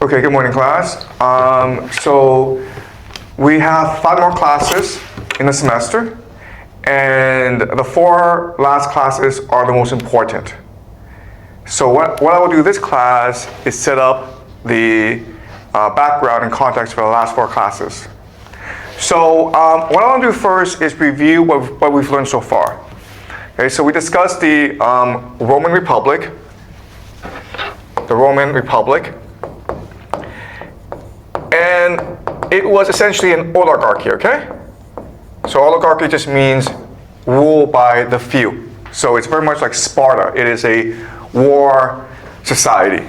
Okay, good morning, class. So we have 5 more classes in the semester, and the 4 last classes are the most important. So what I will do this class is set up the background and context for the last 4 classes. So what I want to do first is review what we've learned so far. Okay, so we discussed the Roman Republic, and it was essentially an oligarchy, okay? So oligarchy just means rule by the few. So it's very much like Sparta. It is a war society.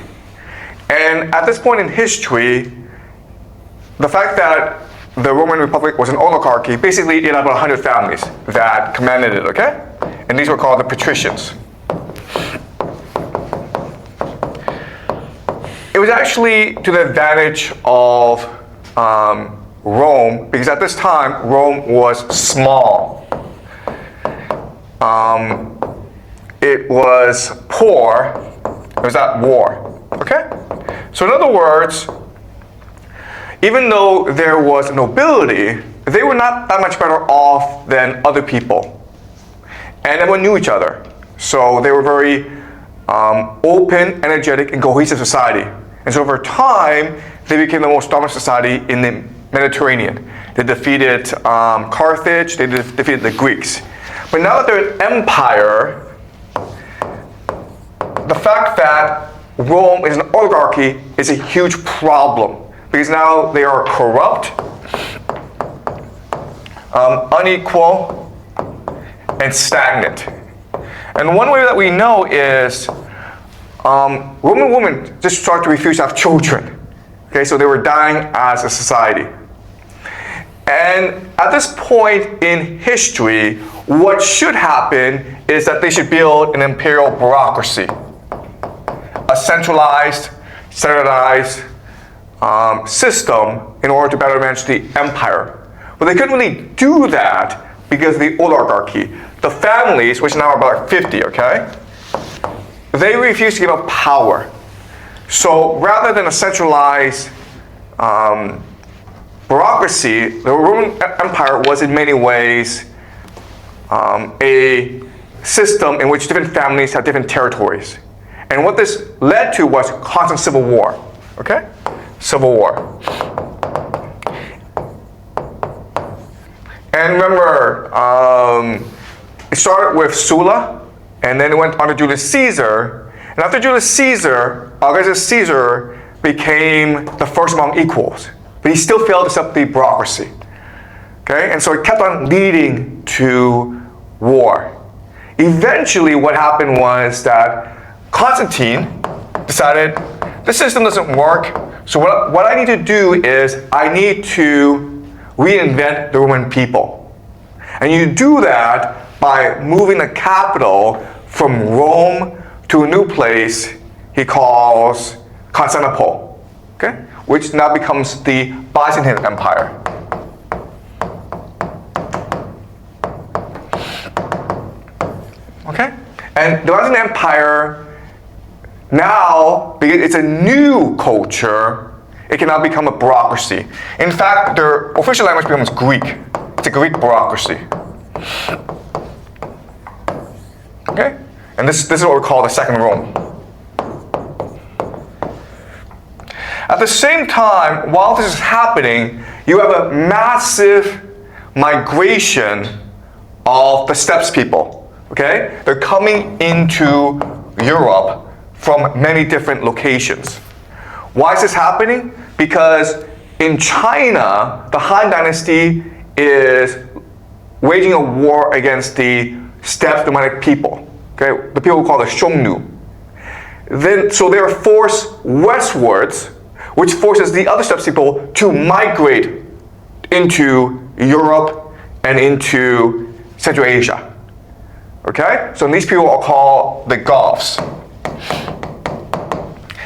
And at this point in history, the fact that the Roman Republic was an oligarchy, basically it had about 100 families that commanded it, okay? And these were called the patricians. It was actually to the advantage of Rome, because at this time, Rome was small. It was poor. It was at war, okay? So in other words, even though there was nobility, they were not that much better off than other people. And everyone knew each other. So they were very open, energetic, and cohesive society. And so over time, they became the most dominant society in the Mediterranean. They defeated Carthage, they defeated the Greeks. But now that they're an empire, the fact that Rome is an oligarchy is a huge problem. Because now they are corrupt, unequal, and stagnant. And one way that we know is Roman women just started to refuse to have children. Okay, so they were dying as a society. And at this point in history, what should happen is that they should build an imperial bureaucracy, a centralized, standardized system in order to better manage the empire. But they couldn't really do that because of the oligarchy. The families, which now are about 50, okay? They refused to give up power. So rather than a centralized bureaucracy, the Roman Empire was in many ways a system in which different families had different territories. And what this led to was constant civil war, okay? Civil war. And remember, it started with Sulla, and then it went on to Julius Caesar. And after Julius Caesar, Augustus Caesar became the first among equals. But he still failed to set up the bureaucracy. Okay? And so it kept on leading to war. Eventually, what happened was that Constantine decided, this system doesn't work. So what I need to do is I need to reinvent the Roman people. And you do that by moving the capital from Rome to a new place he calls Constantinople, okay? Which now becomes the Byzantine Empire. Okay? And the Byzantine Empire, now, because it's a new culture, it can now become a bureaucracy. In fact, their official language becomes Greek. It's a Greek bureaucracy. Okay? And this is what we call the Second Rome. At the same time, while this is happening, you have a massive migration of the steppes people. Okay? They're coming into Europe from many different locations. Why is this happening? Because in China, the Han Dynasty is waging a war against the steppe nomadic people. Okay, the people we call the Xiongnu. So they are forced westwards, which forces the other steppe people to migrate into Europe and into Central Asia. Okay? So these people are called the Goths.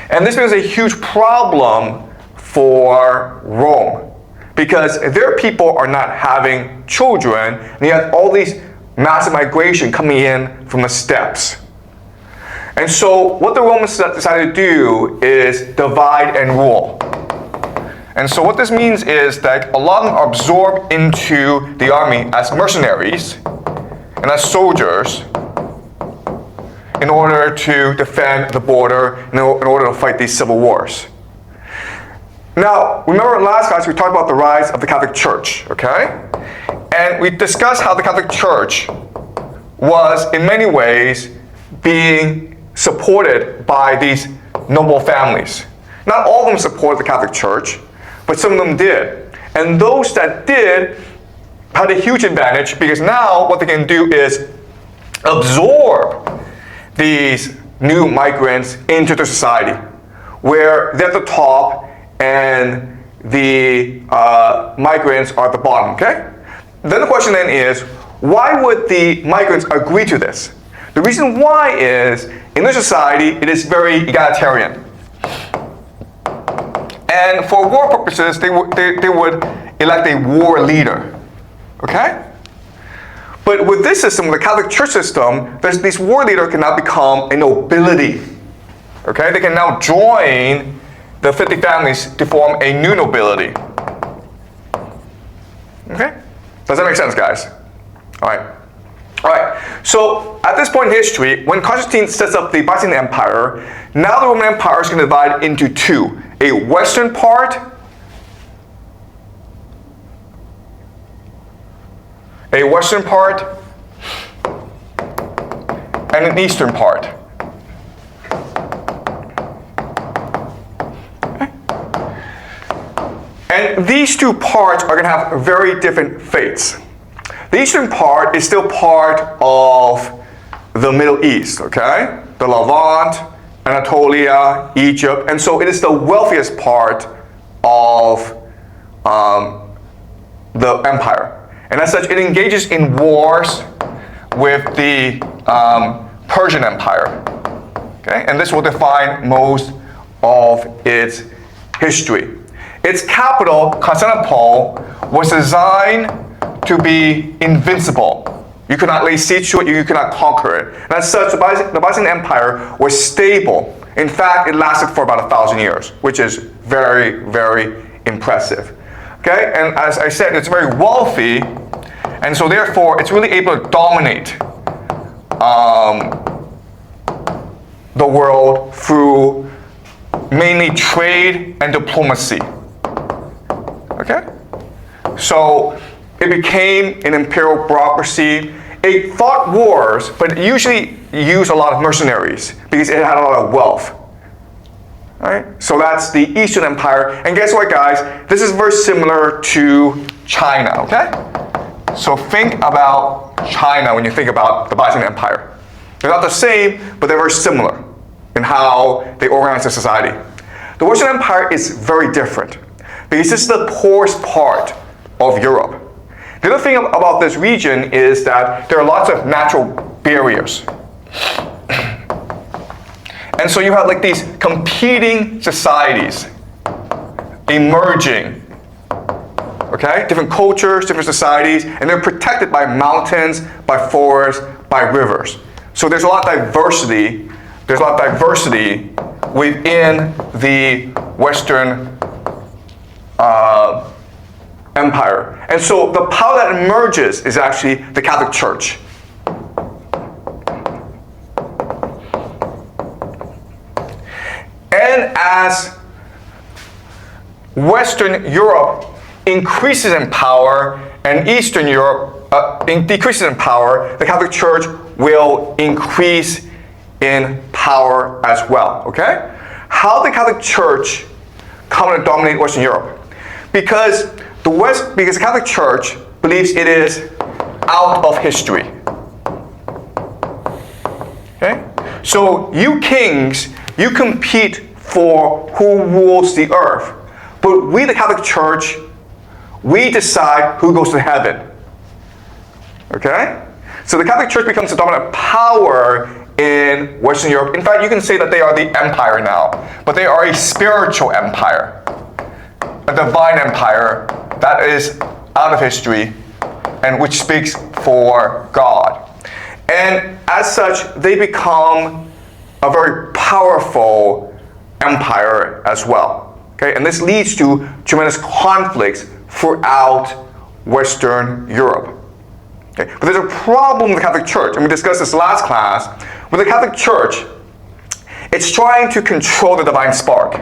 And this becomes a huge problem for Rome, because their people are not having children, and you have all these massive migration coming in from the steppes. And so what the Romans decided to do is divide and rule. And so what this means is that a lot of them are absorbed into the army as mercenaries and as soldiers in order to defend the border, in order to fight these civil wars. Now, remember in last class we talked about the rise of the Catholic Church, okay? And we discussed how the Catholic Church was, in many ways, being supported by these noble families. Not all of them supported the Catholic Church, but some of them did. And those that did had a huge advantage because now what they can do is absorb these new migrants into the society, where they're at the top and the migrants are at the bottom, okay? Then the question then is, why would the migrants agree to this? The reason why is, in this society, it is very egalitarian. And for war purposes, they would elect a war leader, okay? But with this system, the Catholic Church system, this war leader can now become a nobility, okay? They can now join the 50 families to form a new nobility, okay? Does that make sense, guys? All right. All right, so at this point in history, when Constantine sets up the Byzantine Empire, now the Roman Empire is going to divide into two. A western part, and an eastern part. Okay. And these two parts are going to have very different fates. The eastern part is still part of the Middle East, okay? The Levant, Anatolia, Egypt, and so it is the wealthiest part of the empire. And as such, it engages in wars with the Persian Empire, okay? And this will define most of its history. Its capital, Constantinople, was designed to be invincible. You could not lay siege to it, you could not conquer it. And as such, the Byzantine Empire was stable. In fact, it lasted for about 1,000 years, which is very, very impressive. Okay, and as I said, it's very wealthy, and so therefore, it's really able to dominate the world through mainly trade and diplomacy. Okay? So, it became an imperial bureaucracy. It fought wars, but it usually used a lot of mercenaries because it had a lot of wealth. All right? So that's the Eastern Empire. And guess what, guys? This is very similar to China, okay? So think about China when you think about the Byzantine Empire. They're not the same, but they're very similar in how they organize their society. The Western Empire is very different because this is the poorest part of Europe. The other thing about this region is that there are lots of natural barriers. And so you have like these competing societies emerging. Okay? Different cultures, different societies, and they're protected by mountains, by forests, by rivers. So there's a lot of diversity. There's a lot of diversity within the Western Empire. And so the power that emerges is actually the Catholic Church. And as Western Europe increases in power and Eastern Europe decreases in power, the Catholic Church will increase in power as well. Okay? How did the Catholic Church come to dominate Western Europe? Because the Catholic Church believes it is out of history. Okay? So you kings, you compete for who rules the earth. But we, the Catholic Church, we decide who goes to heaven. Okay? So the Catholic Church becomes the dominant power in Western Europe. In fact, you can say that they are the empire now, but they are a spiritual empire, a divine empire that is out of history and which speaks for God. And as such, they become a very powerful empire as well. Okay? And this leads to tremendous conflicts throughout Western Europe. Okay? But there's a problem with the Catholic Church, and we discussed this last class. With the Catholic Church, it's trying to control the divine spark.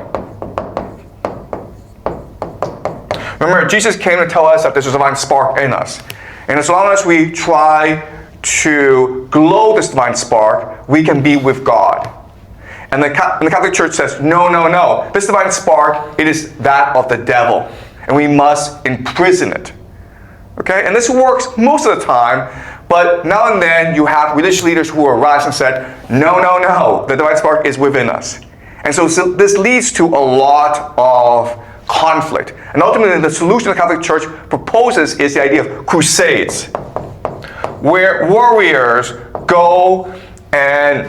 Remember, Jesus came to tell us that there's a divine spark in us. And as long as we try to glow this divine spark, we can be with God. And the Catholic Church says, no, no, no. This divine spark, it is that of the devil. And we must imprison it. Okay? And this works most of the time. But now and then you have religious leaders who arise and said, no, no, no. The divine spark is within us. And so this leads to a lot of conflict. And ultimately, the solution the Catholic Church proposes is the idea of crusades, where warriors go and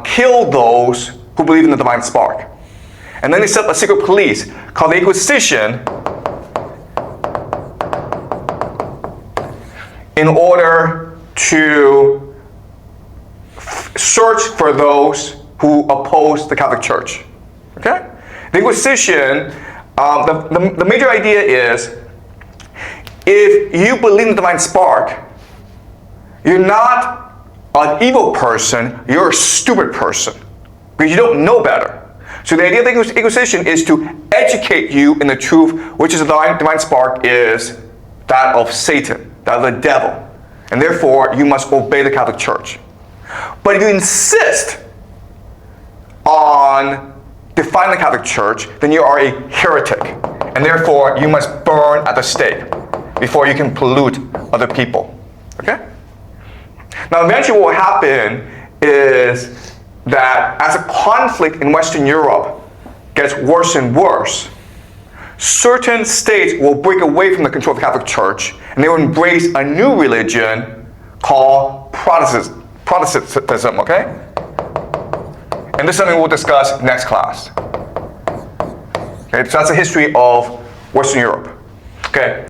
kill those who believe in the divine spark. And then they set up a secret police called the Inquisition in order to search for those who oppose the Catholic Church. Okay? The Inquisition, the major idea is, if you believe in the divine spark, you're not an evil person, you're a stupid person, because you don't know better. So the idea of the Inquisition is to educate you in the truth, which is the divine spark is that of Satan, that of the devil. And therefore, you must obey the Catholic Church. But if you insist on define the Catholic Church, then you are a heretic. And therefore, you must burn at the stake before you can pollute other people. Okay? Now, eventually what will happen is that as a conflict in Western Europe gets worse and worse, certain states will break away from the control of the Catholic Church, and they will embrace a new religion called Protestantism, okay? And this is something we'll discuss next class. Okay, so that's the history of Western Europe. Okay.